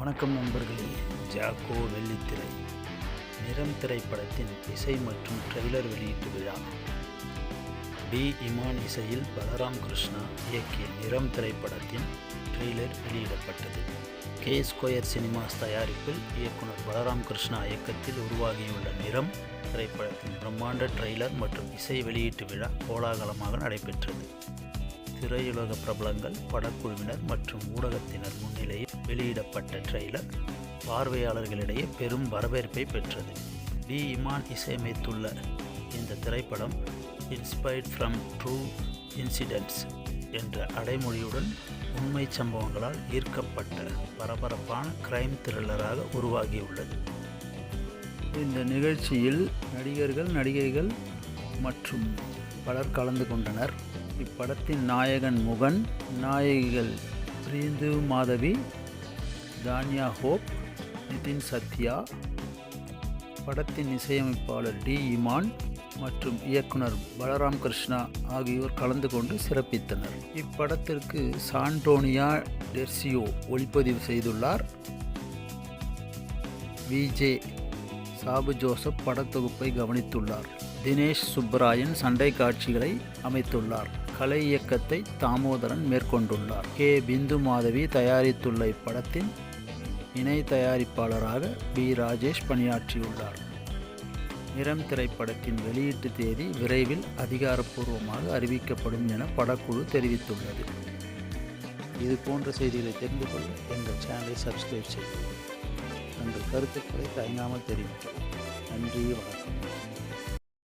வணக்கம் நண்பர்களே. ஜாக்கோ வெள்ளித்திரை நிறம் திரைப்படத்தின் இசை மற்றும் ட்ரெய்லர் வெளியீட்டு விழா. டி இமான் இசையில் பலராம் கிருஷ்ணா இயக்கிய நிறம் திரைப்படத்தின் ட்ரெய்லர் வெளியிடப்பட்டது. கே ஸ்கொயர் சினிமாஸ் தயாரிப்பில் இயக்குனர் பலராம் கிருஷ்ணா இயக்கத்தில் உருவாகியுள்ள நிறம் திரைப்படத்தின் பிரம்மாண்ட ட்ரெய்லர் மற்றும் இசை வெளியீட்டு விழா கோலாகலமாக நடைபெற்றது. திரையுலக பிரபலங்கள், படக்குழுவினர் மற்றும் ஊடகத்தினர் முன்னிலையில் வெளியிடப்பட்ட ட்ரெய்லர் பார்வையாளர்களிடையே பெரும் வரவேற்பை பெற்றது. டி இமான் இசையமைத்துள்ள இந்த திரைப்படம் இன்ஸ்பயர்ட் ஃப்ரம் ட்ரூ இன்சிடென்ட்ஸ் என்ற அடைமொழியுடன் உண்மை சம்பவங்களால் ஈர்க்கப்பட்ட பரபரப்பான கிரைம் த்ரில்லராக உருவாகியுள்ளது. இந்த நிகழ்ச்சியில் நடிகர்கள், நடிகைகள் மற்றும் பலர் கலந்து கொண்டனர். இப்படத்தின் நாயகன் முகன், நாயகிகள் பிரிந்து மாதவி, தானியா ஹோப், நிதின் சத்யா. படத்தின் இசையமைப்பாளர் டி இமான் மற்றும் இயக்குனர் பலராம் கிருஷ்ணா ஆகியோர் கலந்து கொண்டு சிறப்பித்தனர். இப்படத்திற்கு சாண்டோனியா டெர்சியோ ஒளிப்பதிவு செய்துள்ளார். விஜே சாபு ஜோசப் படத்தொகுப்பை கவனித்துள்ளார். தினேஷ் சுப்பராயன் சண்டை காட்சிகளை அமைத்துள்ளார். கலை இயக்கத்தை தாமோதரன் மேற்கொண்டுள்ளார். கே பிந்து மாதவி தயாரித்துள்ள இப்படத்தின் இணை தயாரிப்பாளராக பி ராஜேஷ் பணியாற்றியுள்ளார். நிறம் திரைப்படத்தின் வெளியீட்டு தேதி விரைவில் அதிகாரப்பூர்வமாக அறிவிக்கப்படும் என படக்குழு தெரிவித்துள்ளது. இது போன்ற செய்திகளை தெரிந்து கொள்ள எங்கள் சேனலை சப்ஸ்கிரைப் செய்யுங்கள். தங்கள் கருத்துக்களை தயங்காமல் தெரிவிக்கவும். நன்றி, வணக்கம்.